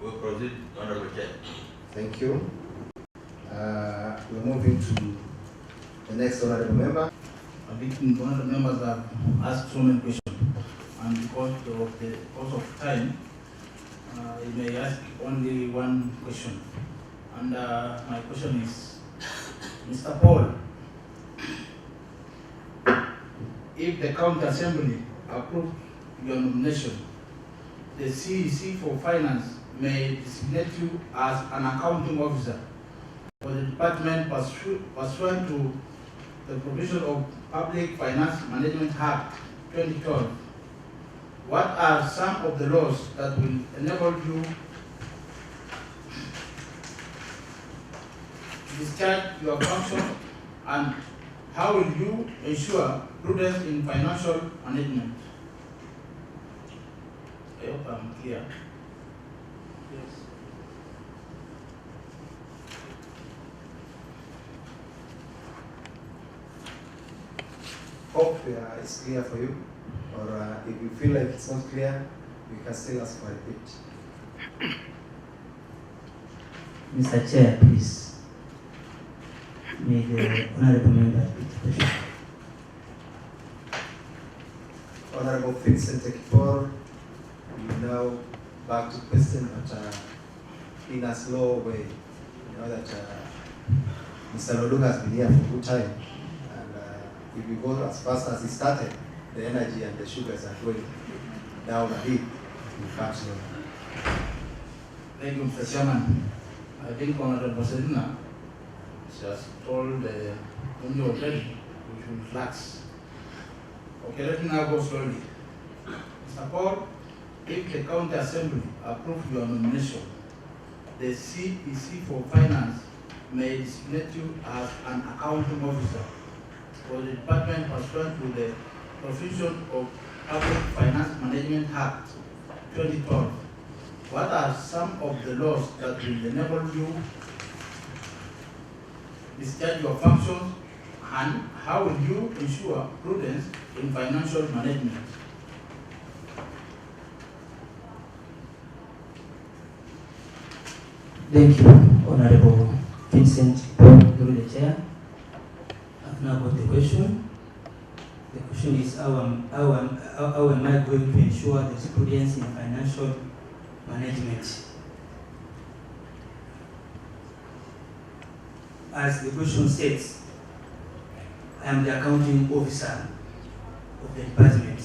We'll proceed, Honorable Chair. Thank you. We're moving to the next honorable member. I think one of the members have asked so many questions, and because of time, you may ask only one question. And my question is, Mr. Paul, if the County Assembly approves your nomination, the CEC for Finance may designate you as an accounting officer for the department pursuant to the provision of Public Finance Management Act 2012. What are some of the laws that will enable you to discharge your function, and how will you ensure prudence in financial management? I hope I'm clear. Yes. Hope it's clear for you, or if you feel like it's not clear, you can still ask for a repeat. Mr. Chair, please. May the Honorable Member repeat the question. Honorable Vincent Ekipor, you now back to question, but in a slow way. You know that Mr. Lodung has been here for a good time, and if you go as fast as he started, the energy and the sugars are going down a bit. You can't slow. Thank you, Mr. Chairman. I think Honorable Sedina has told when you're ready, we should relax. Okay, let me now go slowly. Mr. Paul, if the County Assembly approves your nomination, the CEC for Finance may designate you as an accounting officer for the department pursuant to the provision of Public Finance Management Act 2012. What are some of the laws that will enable you discharge your functions, and how will you ensure prudence in financial management? Thank you, Honorable Vincent Paul, through the chair. I've now got the question. The question is, how am I going to ensure there's prudence in financial management? As the question states, I am the accounting officer of the department,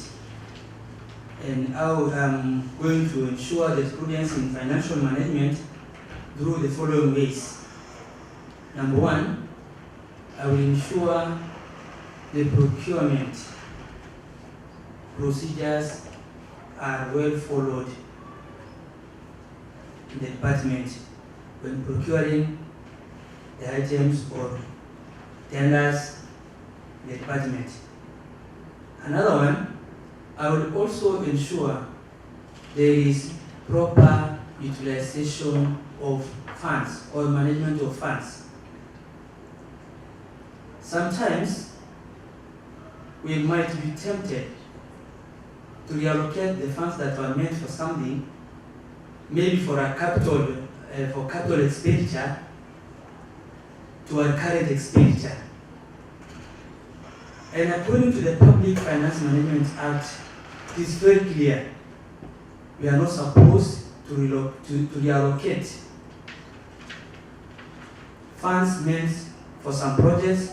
and how I'm going to ensure there's prudence in financial management through the following ways. Number one, I will ensure the procurement procedures are well followed in the department when procuring the items or tenders in the department. Another one, I will also ensure there is proper utilization of funds or management of funds. Sometimes we might be tempted to reallocate the funds that were meant for something, maybe for a capital expenditure, to our current expenditure. And according to the Public Finance Management Act, it is very clear we are not supposed to reallocate funds meant for some projects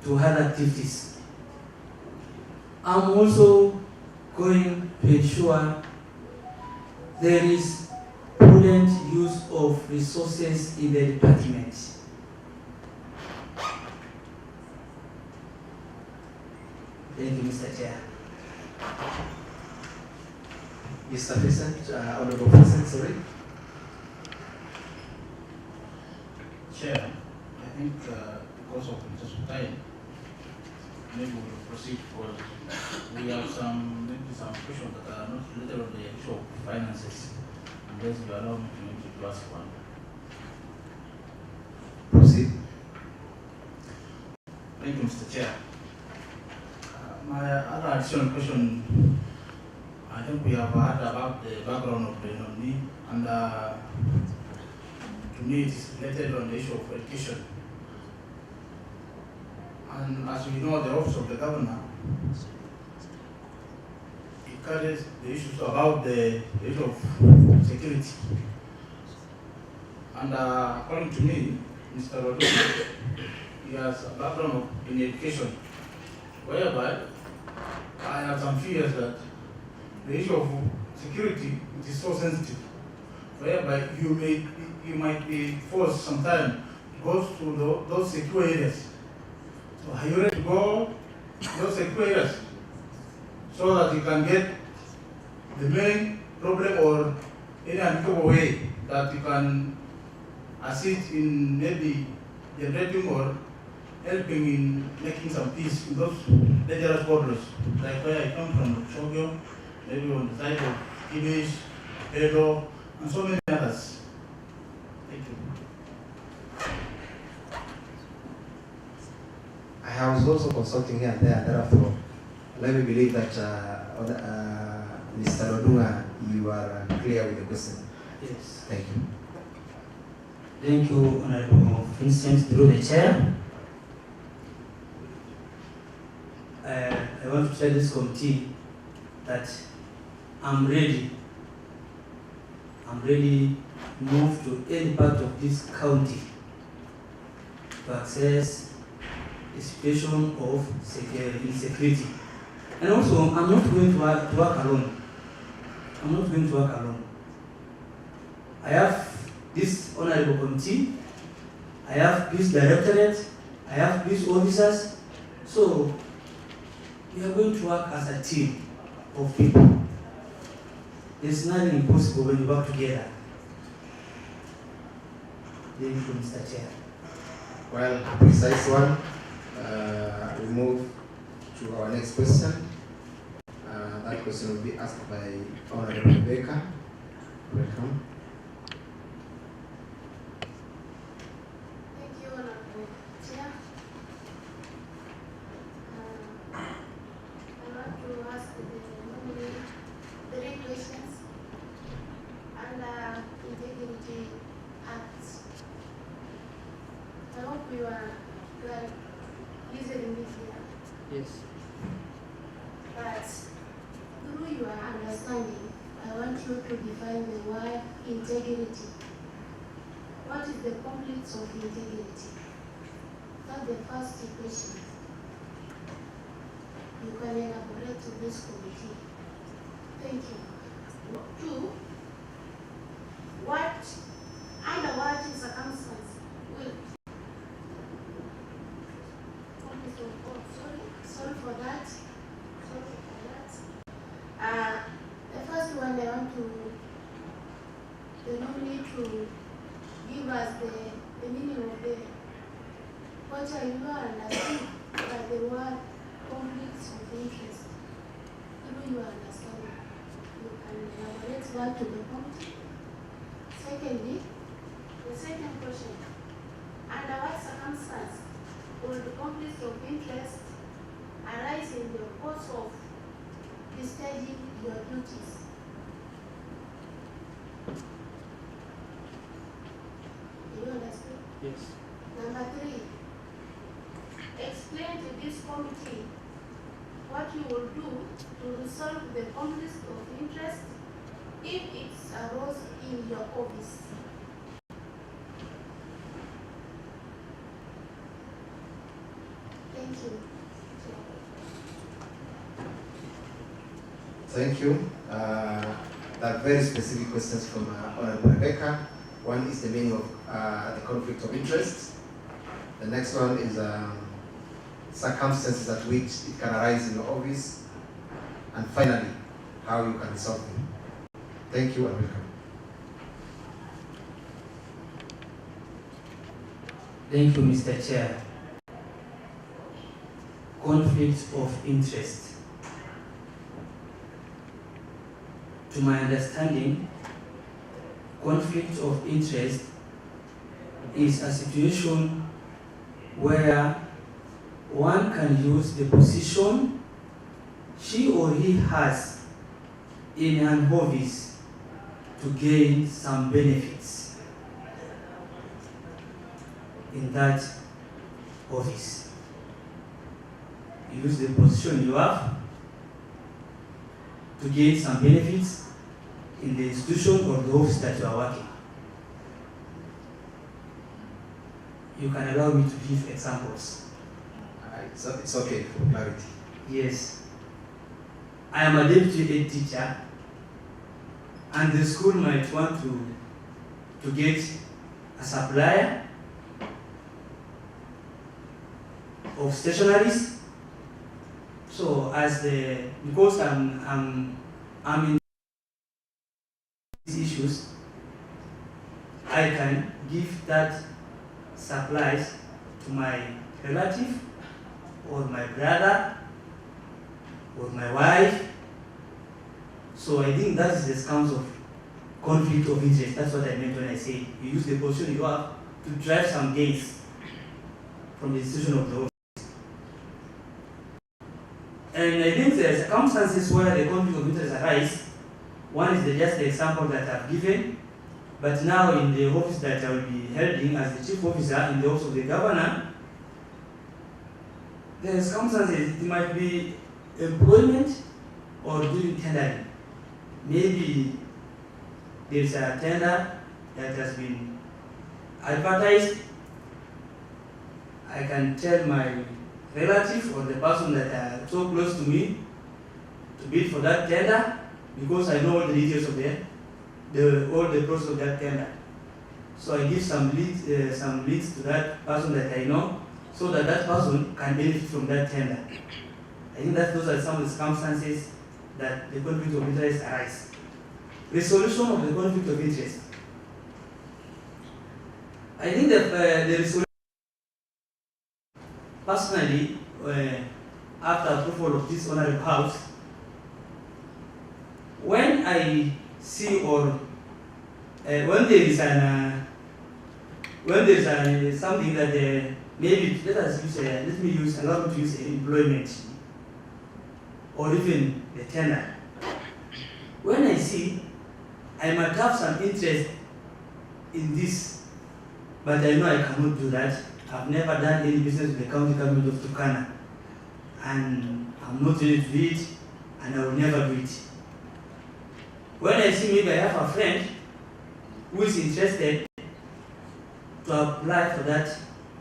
to other activities. I'm also going to ensure there is prudent use of resources in the department. Thank you, Mr. Chair. Mr. Vincent, Honorable Vincent, sorry. Chair, I think because of interest of time, maybe we'll proceed because we have some questions that are not related to the issue of finances. Unless you allow me to ask one. Proceed. Thank you, Mr. Chair. My other additional question, I think we have heard about the background of the nominee and to me it is related on the issue of education. And as we know, the office of the governor, it carries the issues about the issue of security. And according to me, Mr. Rodo, he has a background in education, whereby I have some fears that the issue of security, it is so sensitive, whereby you might be forced sometime to go to those secure areas. So are you ready to go to those secure areas so that you can get the main problem or any amicable way that you can assist in maybe generating or helping in making some peace in those dangerous borders, like where I come from, Shogyo, maybe on the side of Kibish, Edo, and so many others. Thank you. I was also consulting here and there, therefore, let me believe that Mr. Odunga, you are clear with the question. Yes. Thank you. Thank you, Honorable Vincent, through the chair. I want to tell this committee that I'm ready to move to any part of this county to access the situation of insecurity. And also, I'm not going to work alone. I'm not going to work alone. I have this honorable committee, I have police directorate, I have police officers. So we are going to work as a team of people. There's nothing impossible when you work together. Thank you, Mr. Chair. Well, precise one. We move to our next question. That question will be asked by Honorable Rebecca. Welcome. Thank you, Honorable Chair. I want to ask normally 3 questions under Integrity Act. I hope you are listening me here. Yes. But through your understanding, I want you to define the word integrity. What is the conflicts of integrity? That's the first question. You can elaborate to this committee. Thank you. 2, under what circumstance will sorry for that. The first one I want normally to give us the meaning of what I understand by the word conflicts of interest. Through your understanding, you can elaborate that to the committee. Secondly, the second question: under what circumstance will the conflict of interest arise in the course of discharging your duties? Do you understand? Yes. Number 3, explain to this committee what you will do to resolve the conflict of interest if it arose in your office. Thank you. Thank you. There are very specific questions from Honorable Rebecca. One is the meaning of the conflict of interest. The next one is circumstances at which it can arise in your office. And finally, how you can resolve them. Thank you and welcome. Thank you, Mr. Chair. Conflict of interest. To my understanding, conflict of interest is a situation where one can use the position she or he has in an office to gain some benefits in that office. You use the position you have to gain some benefits in the institution or the office that you are working. You can allow me to give examples. It's okay for clarity. Yes. I am a deputy head teacher, and the school might want to get a supplier of stationaries. So because I'm in these issues, I can give that supplies to my relative or my brother or my wife. So I think that is the sounds of conflict of interest. That's what I meant when I say you use the position you have to drive some gains from the institution of the office. And I think there are circumstances where the conflict of interest arise. One is just the example that I've given, but now in the office that I will be holding as the chief officer in the office of the governor, the circumstances, it might be employment or doing tendering. Maybe there's a tender that has been advertised. I can tell my relative or the person that are so close to me to bid for that tender because I know all the details of all the process of that tender. So I give some leads to that person that I know, so that that person can benefit from that tender. I think that those are some of the circumstances that the conflict of interest arise. Resolution of the conflict of interest. I think that the resolution, personally, after approval of this honorable house, when I see or when there is something that maybe allow me to use employment or even the tender. When I see I might have some interest in this, but I know I cannot do that. I've never done any business with the county government of Turkana, and I'm not ready to do it, and I will never do it. When I see maybe I have a friend who is interested to apply for that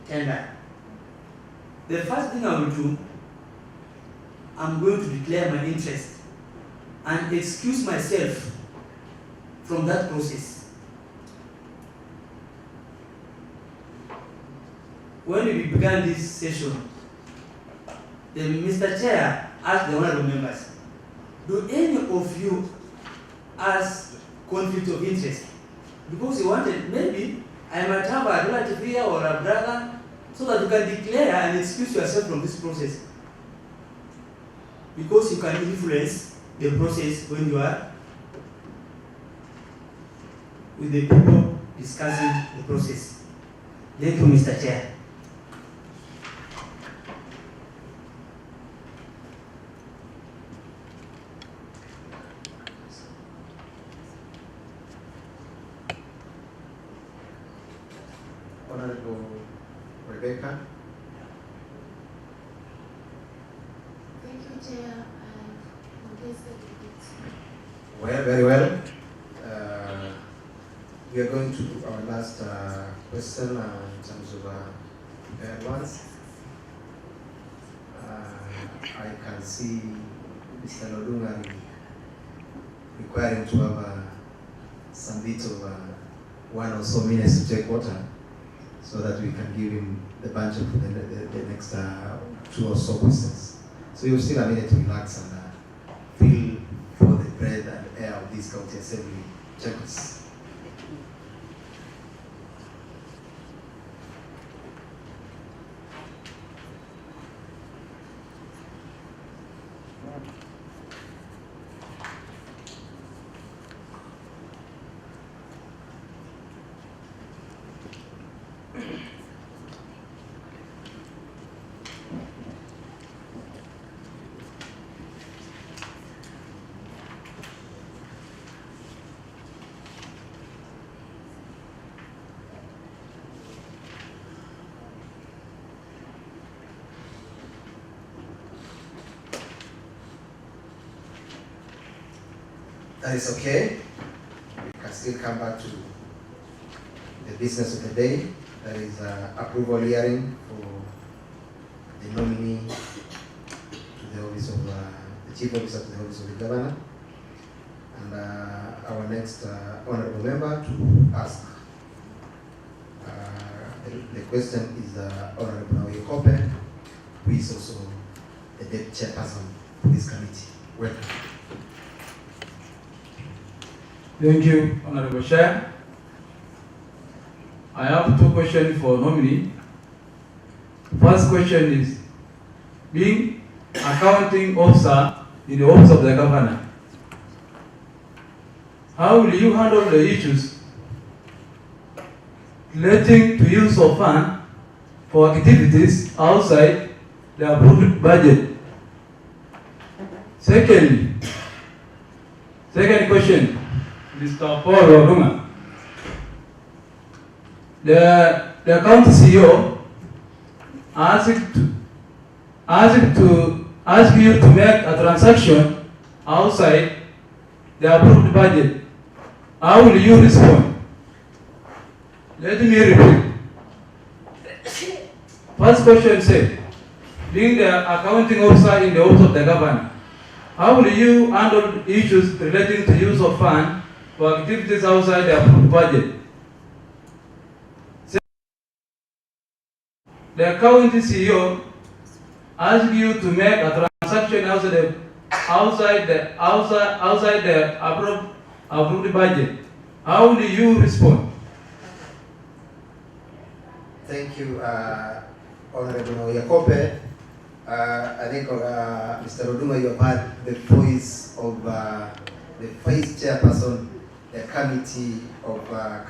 tender, the first thing I will do, I'm going to declare my interest and excuse myself from that process. When we began this session, Mr. Chair asked the honorable members, do any of you ask conflict of interest? Because he wanted, maybe I might have a relative here or a brother, so that you can declare and excuse yourself from this process. Because you can influence the process when you are with the people discussing the process. Thank you, Mr. Chair. Honorable Rebecca. Thank you, Chair. I contested it. Well, very well. We are going to do our last question in terms of prepared ones. I can see Mr. Lodunga requiring to have some bit of 1 or so minutes to take water, so that we can give him the bunch of the next 2 or so questions. So you still a minute to relax and feel for the breath and air of this county assembly chambers. That is okay. We can still come back to the business of the day. That is approval hearing for the nominee to the office of the chief officer to the office of the governor. And our next honorable member to ask the question is Honorable Naoya Kope, who is also the deputy chairperson of this committee. Welcome. Thank you, Honorable Chair. I have two questions for nominee. First question is, being accounting officer in the office of the governor, how will you handle the issues relating to use of funds for activities outside the approved budget? Second question, Mr. Paul Oduma. The county CEO asked you to make a transaction outside the approved budget. How will you respond? Let me repeat. First question said, being the accounting officer in the office of the governor, how will you handle issues relating to use of funds for activities outside the approved budget? The county CEO asked you to make a transaction outside the approved budget. How will you respond? Thank you, Honorable Naoya Kope. I think, Mr. Oduma, you have heard the voice of the vice chairperson, the Committee of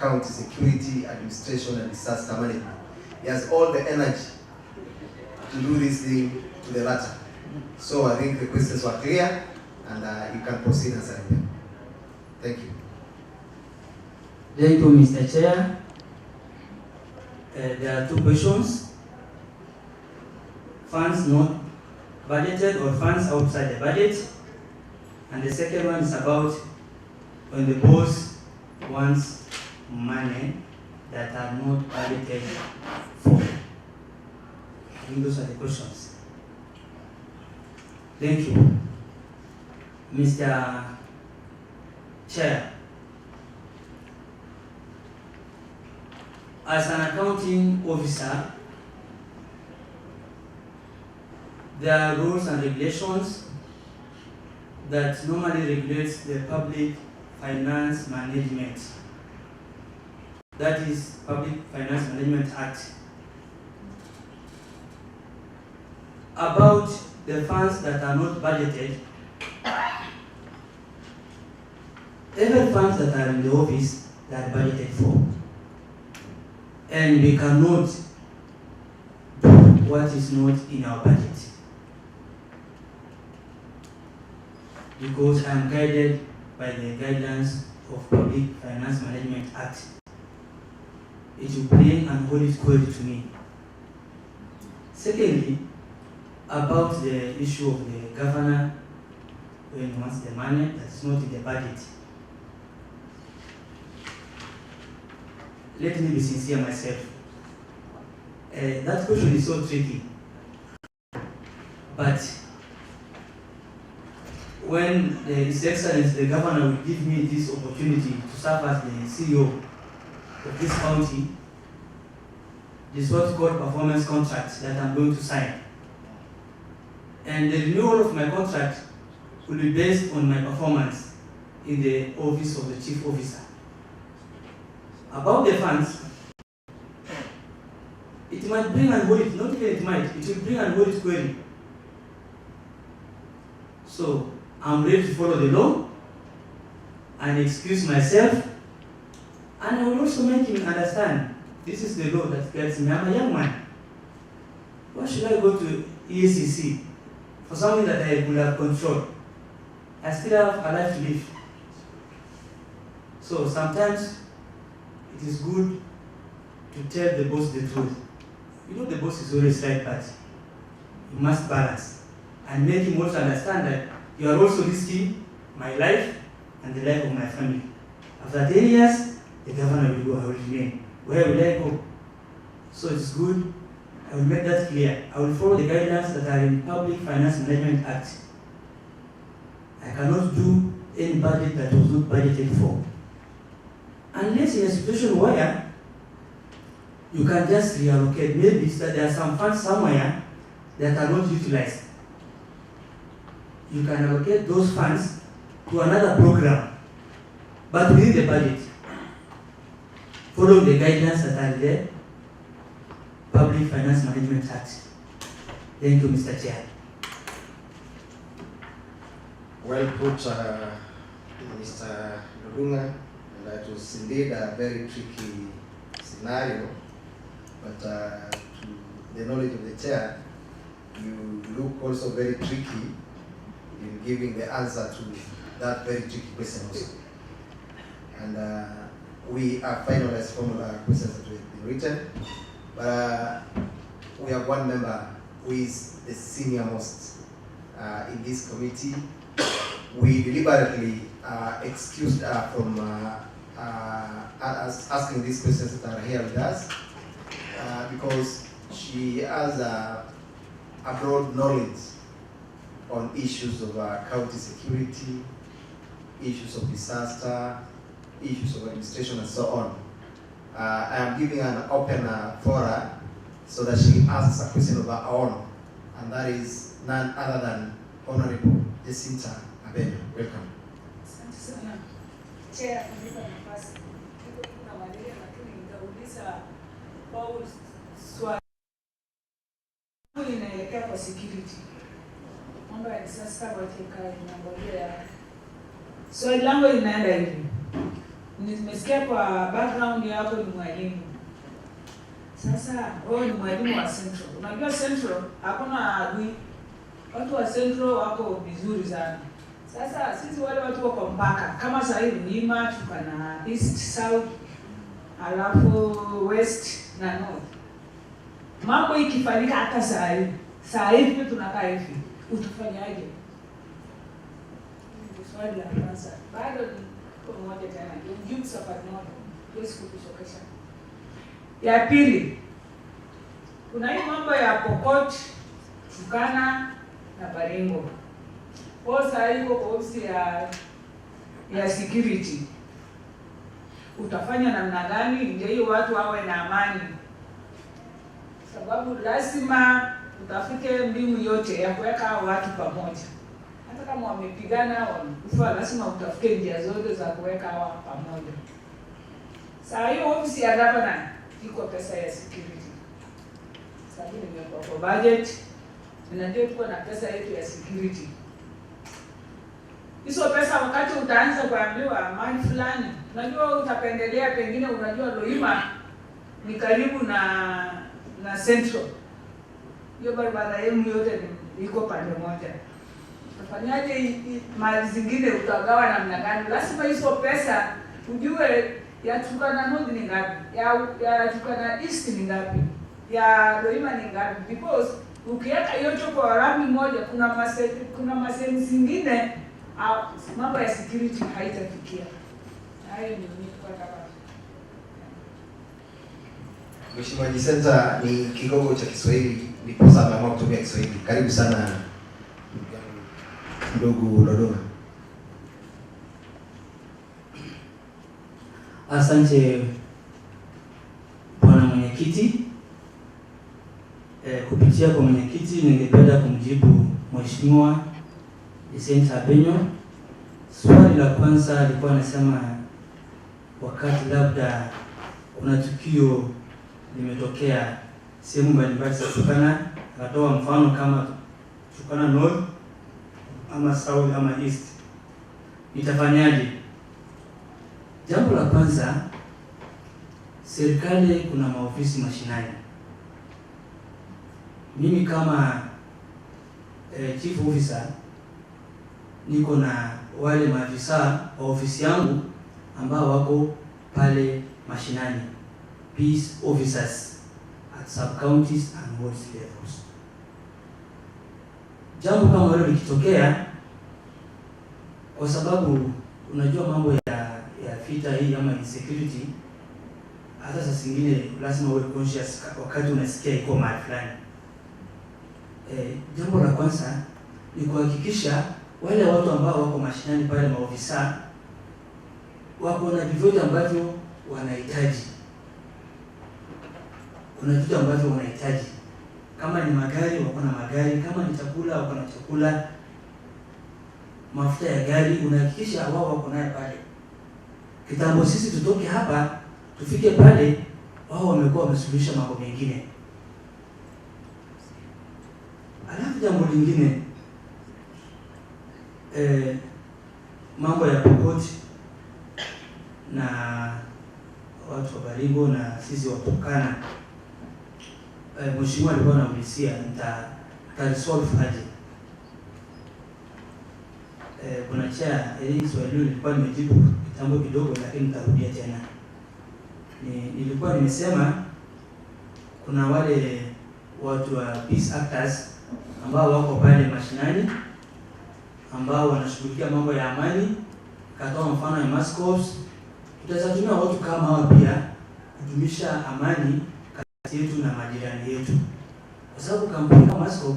County Security, Administration and Disaster Management. He has all the energy to do this thing to the latter. So I think the questions were clear, and you can proceed answering them. Thank you. Thank you, Mr. Chair. There are two questions. Funds not budgeted or funds outside the budget. And the second one is about when the boss wants money that are not budgeted for. I think those are the questions. Thank you. Mr. Chair, as an accounting officer, there are rules and regulations that normally regulates the public finance management. That is Public Finance Management Act. About the funds that are not budgeted, every funds that are in the office that are budgeted for. And we cannot do what is not in our budget. Because I am guided by the guidelines of Public Finance Management Act. It will bring and hold it query to me. Secondly, about the issue of the governor when he wants the money that's not in the budget. Let me be sincere myself. That question is so tricky. But when His Excellency the Governor will give me this opportunity to serve as the CEO of this county, this is what's called performance contract that I'm going to sign. And the renewal of my contract will be based on my performance in the office of the chief officer. About the funds, it might bring and hold it, not even it might, it will bring and hold it query. So I'm ready to follow the law and excuse myself, and I will also make him understand this is the law that gets me. I'm a young man. Why should I go to EACC for something that I will have control? I still have a life to live. So sometimes it is good to tell the boss the truth. You know the boss is always right, but you must balance and make him also understand that you are also risking my life and the life of my family. After 10 years, the governor will go, I will remain. Where will I go? So it's good. I will make that clear. I will follow the guidelines that are in Public Finance Management Act. I cannot do any budget that was not budgeted for. Unless in a situation where you can just reallocate. Maybe it's that there are some funds somewhere that are not utilized. You can allocate those funds to another program, but within the budget, following the guidelines that are there, Public Finance Management Act. Thank you, Mr. Chair. Well put, Mr. Lodunga, and that was indeed a very tricky scenario, but to the knowledge of the chair, you look also very tricky in giving the answer to that very tricky question also. And we have finalized formula questions that have been written, but we have one member who is the senior most in this committee. We deliberately excused her from asking these questions that are here with us because she has a broad knowledge on issues of county security, issues of disaster, issues of administration, and so on. I am giving an open forum so that she asks a question of her own, and that is none other than Honorable Jacinta Abena. Welcome. Asante sana. Chair, kunipa nafasi. Kuna maneno lakini nitauliza Paul swali. Inaelekea kwa security. Mambo ya disaster katika inangojea. Swali langu linaenda hivi. Nimesikia kwa background yako ni mwalimu. Sasa wewe ni mwalimu wa Central. Unajua Central hakuna adui. Watu wa Central wako vizuri sana. Sasa sisi wale watu wako mpaka kama sasa hivi Mlima Turkana East, South, alafu West na North. Mambo ikifanyika hata saa hivi tunakaa hivi. Utafanyaje? Swali la kwanza. Bado ni moja tena. Ndio safari moja. Huwezi kukushokesha. Ya pili. Kuna hii mambo ya Pokot, Turkana na Baringo. Kwa sasa iko kwa ofisi ya security. Utafanya namna gani ndio hiyo watu wawe na amani? Sababu lazima utafike mbinu yote ya kuweka watu pamoja. Hata kama wamepigana wamekufa, lazima utafike njia zote za kuweka hawa pamoja. Sasa hiyo ofisi ya governor iko pesa ya security. Sababu nimekuwa kwa budget, ninajua tuko na pesa yetu ya security. Hizo pesa wakati utaanza kuambiwa mali fulani, unajua utapendelea, pengine unajua Loima ni karibu na Central. Hiyo barabara yenu yote iko pande moja. Utafanyaje mali zingine utagawa namna gani? Lazima hizo pesa ujue ya Turkana North ni ngapi, ya Turkana East ni ngapi, ya Loima ni ngapi, because ukiweka yote kwa rami moja kuna masehemu zingine mambo ya security haitafikia. Hayo ni kwa sababu Mheshimiwa Jacinta ni kigogo cha Kiswahili, ndipo sasa ameamua kutumia Kiswahili. Karibu sana ndugu Lodunga. Asante Bwana Mwenyekiti. Kupitia kwa mwenyekiti ningependa kumjibu Mheshimiwa Jacinta Abena. Swali la kwanza alikuwa anasema wakati labda kuna tukio limetokea sehemu mbalimbali za Turkana, akatoa mfano kama Turkana North ama South ama East, nitafanyaje? Jambo la kwanza, serikali kuna maofisi mashinani. Mimi kama chief officer niko na wale maafisa wa ofisi yangu ambao wako pale mashinani, peace officers at sub counties and ward levels. Jambo kama hilo likitokea, kwa sababu unajua mambo ya vita hii ama insecurity, hata saa zingine lazima uwe conscious wakati unasikia iko mahali fulani. Jambo la kwanza ni kuhakikisha wale watu ambao wako mashinani pale, maofisa wako na vyote ambavyo wanahitaji. Kuna vitu ambavyo wanahitaji, kama ni magari wako na magari, kama ni chakula wako na chakula, mafuta ya gari unahakikisha wao wako naye pale. Kitambo sisi tutoke hapa tufike pale, wao wamekuwa wamesuluhisha mambo mengine. Alafu jambo lingine, mambo ya Pokot na watu wa Baringo na sisi wa Turkana, mheshimiwa alikuwa anaulizia nita resolve aje. Kuna cha swali nilikuwa nimejibu kitambo kidogo, lakini nitarudia tena. Nilikuwa nimesema kuna wale watu wa peace actors ambao wako pale mashinani ambao wanashughulikia mambo ya amani. Katoa mfano ya Mascops, tutaweza tumia watu kama hao pia kudumisha amani kati yetu na majirani yetu, kwa sababu kampuni kama Mascop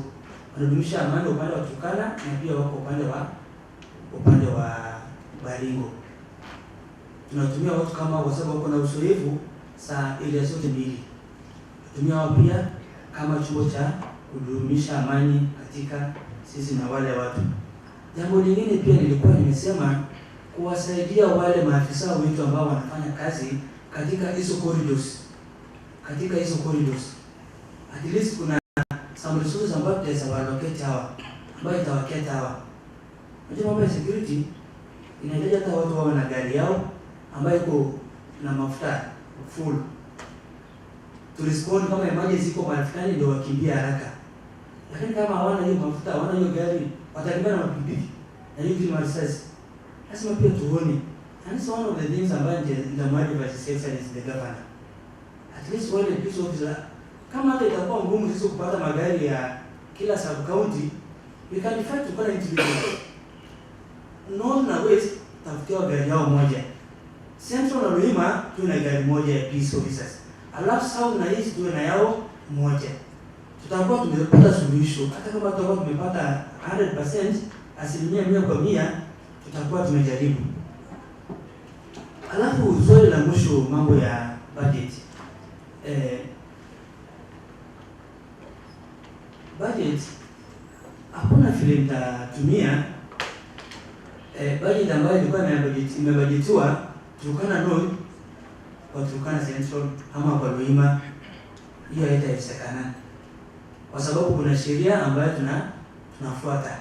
wanadumisha amani upande wa Turkana na pia wako upande wa Baringo. Tunatumia watu kama kwa sababu wako na uzoefu saa ile zote mbili. Tunatumia wao pia kama chombo cha kudumisha amani katika sisi na wale watu. Jambo lingine pia nilikuwa nimesema kuwasaidia wale maafisa wetu ambao wanafanya kazi katika hizo corridors. At least kuna some resources ambayo tutaweza allocate hawa, ambayo itawaketa hawa. Unajua mambo ya security inahitaji hata watu wawe na gari yao ambayo iko na mafuta full to respond kama emergency iko mahali fulani, ndio wakimbia haraka. Lakini kama hawana hiyo mafuta, hawana hiyo gari, watakimbia na pikipiki na hiyo kile marisasi. Lazima pia tuone, and it's one of the things ambayo nitamwadi vice chancellor is the governor. At least wale peace officer, kama hata itakuwa ngumu sisi kupata magari ya kila sub county, we can fight to connect with North na West, tafutia gari yao moja. Central na Luhima tuwe na gari moja ya peace officers. Alafu South na East tuwe na yao moja. Tutakuwa tumepata suluhisho. Hata kama tutakuwa tumepata 100%, 100%, tutakuwa tumejaribu. Alafu swali la mwisho, mambo ya budget. Budget hakuna vile nitatumia budget ambayo ilikuwa imebudgetiwa Turkana North kwa Turkana Central ama kwa Luhima. Hiyo haitawezekana, kwa sababu kuna sheria ambayo tunafuata.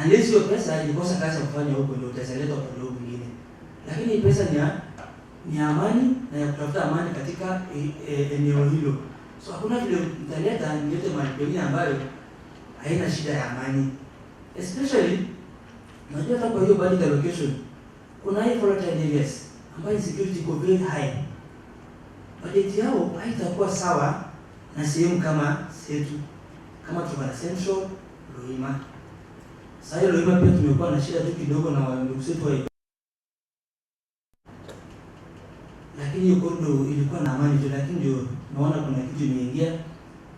Unless hiyo pesa ilikosa kazi ya kufanya huko, ndio utazeleta kwa ndio mwingine. Lakini pesa ni amani na ya kutafuta amani katika eneo hilo. So hakuna vile nilete mahali pengine ambayo haina shida ya amani. Especially unajua hata kwa hiyo budget allocation kuna hii volatile areas ambayo security iko very high. Budget yao haitakuwa sawa na sehemu kama setu, kama Turkana Central, Luhima. Sasa hiyo Luhima pia tumekuwa na shida tu kidogo na ndugu zetu wa, lakini hiyo kondo ilikuwa na amani tu, lakini ndio naona kuna kitu imeingia.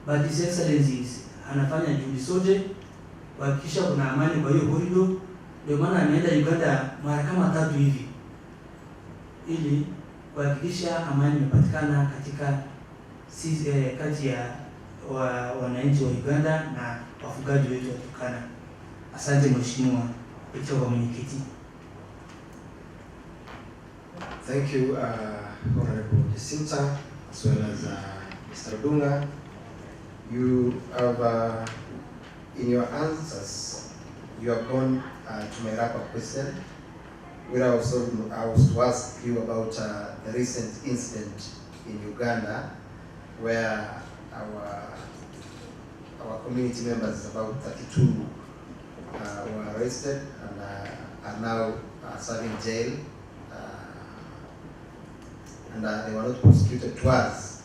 But His Excellency anafanya juhudi zote kuhakikisha kuna amani kwa hiyo corridor. Ndio maana ameenda Uganda mara kama 3 hivi ili kuhakikisha amani imepatikana katika kati ya wananchi wa Uganda na wafugaji wetu wa Turkana. Asante mheshimiwa kwa mwenyekiti. Thank you, Honorable Jacinta, as well as Mr. Dunga. You have, in your answers, you have gone to my wrap-up question, where I was to ask you about the recent incident in Uganda, where our community members, about 32, were arrested and are now serving jail. And they were not prosecuted twice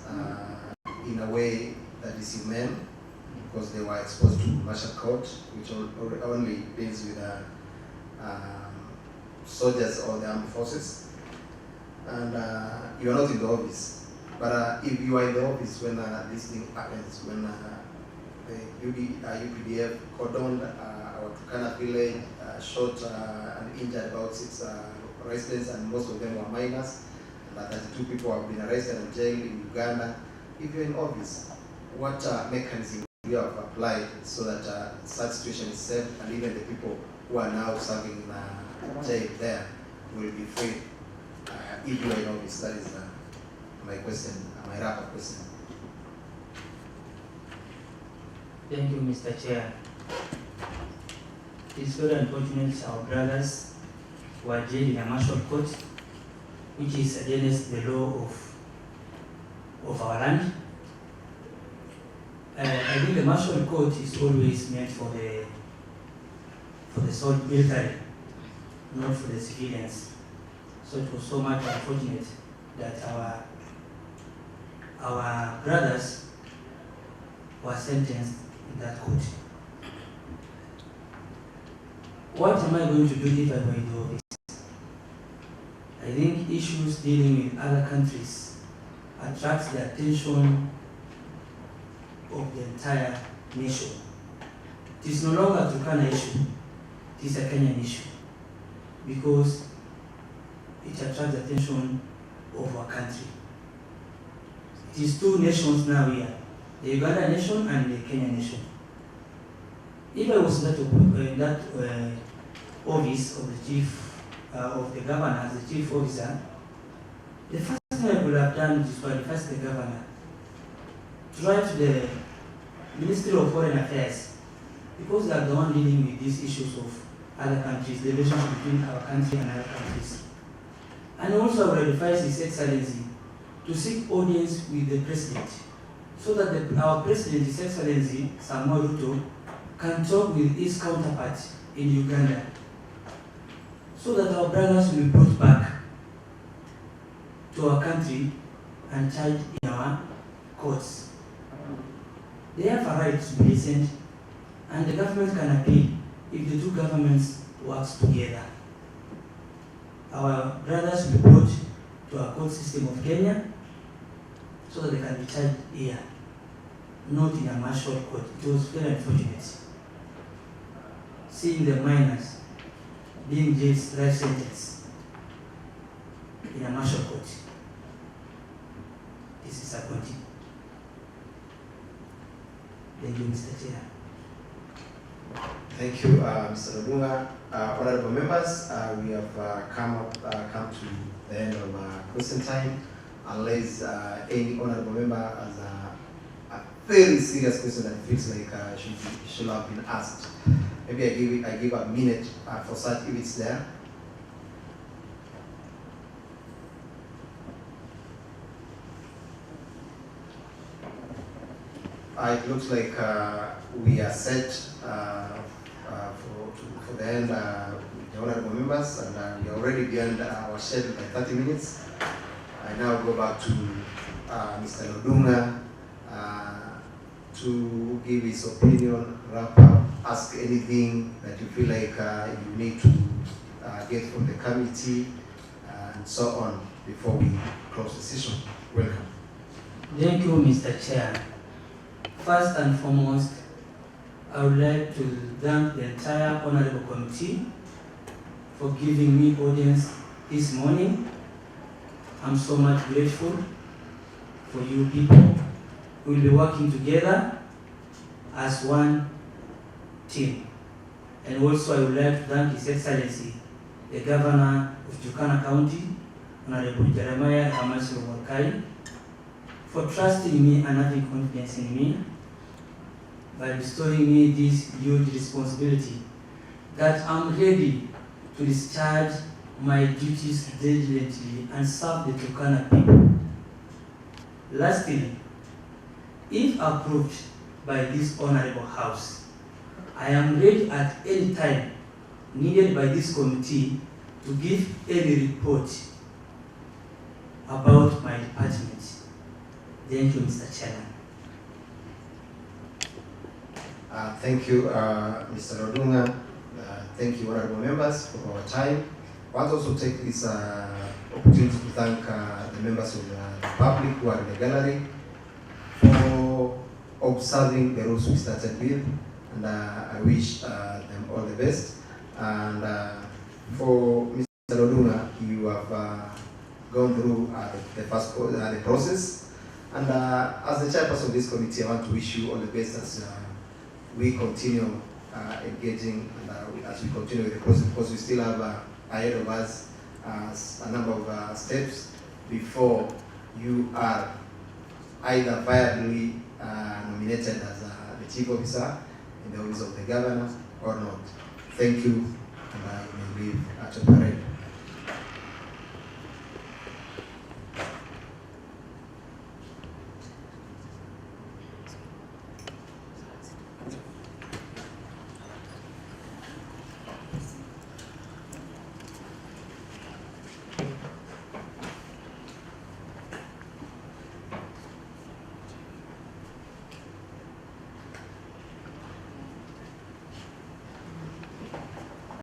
in a way that is humane, because they were exposed to martial court, which only deals with soldiers or the armed forces, and you are not in the office. But if you are in the office when this thing happens, when the UPDF cordoned our Turkana village, shot and injured about 6 residents, and most of them were minors, and 32 people have been arrested and jailed in Uganda. If you're in office, what mechanism you have applied so that such situation is safe, and even the people who are now serving in jail there will be free if you are in office? That is my question, my wrap-up question. Thank you, Mr. Chair. It is very unfortunate our brothers were jailed in a martial court, which is against the law of our land. I think the martial court is always meant for the military, not for the civilians. So it was so much unfortunate that our brothers were sentenced in that court. What am I going to do if I were in the office? I think issues dealing with other countries attracts the attention of the entire nation. It is no longer a Turkana issue, it is a Kenyan issue, because it attracts the attention of our country. It is two nations now here, the Uganda nation and the Kenya nation. If I was in that office of the chief of the governor, as the chief officer, the first thing I would have done is to advise the governor to write to the Ministry of Foreign Affairs, because they are the one dealing with these issues of other countries, the relationship between our country and other countries. And also I would advise His Excellency to seek audience with the President, so that our President, His Excellency Samuel Ruto, can talk with his counterpart in Uganda, so that our brothers will be brought back to our country and tried in our courts. They have a right to be listened, and the government can appeal if the two governments work together. Our brothers will be brought to our court system of Kenya, so that they can be tried here, not in a martial court. It was very unfortunate seeing the minors being jailed life sentence in a martial court. This is disappointing. Thank you, Mr. Chair. Thank you, Mr. Odunga. Honorable members, we have come to the end of question time. Unless any honorable member has a very serious question that feels like should have been asked. Maybe I give a minute for such if it's there. It looks like we are set for the end with the honorable members, and we are already beyond our schedule by 30 minutes. I now go back to Mr. Odunga to give his opinion, wrap up, ask anything that you feel like you need to get from the committee, and so on, before we close the session. Welcome. Thank you, Mr. Chair. First and foremost, I would like to thank the entire Honorable Committee for giving me audience this morning. I'm so much grateful for you people. We'll be working together as one team. And also I would like to thank His Excellency, the Governor of Turkana County, Honorable Jeremiah Hamasi Wakai, for trusting me and having confidence in me by bestowing me this huge responsibility, that I'm ready to discharge my duties diligently and serve the Turkana people. Lastly, if approved by this honorable house, I am ready at any time needed by this committee to give any report about my department. Thank you, Mr. Chairman. Thank you, Mr. Odunga. Thank you, honorable members, for our time. I want to also take this opportunity to thank the members of the public who are in the gallery for observing the rules we started with, and I wish them all the best. And for Mr. Odunga, you have gone through the process, and as the chairperson of this committee, I want to wish you all the best as we continue engaging and as we continue with the process, because we still have ahead of us a number of steps before you are either viably nominated as the chief officer in the office of the governor or not. Thank you, and I may leave at a parade.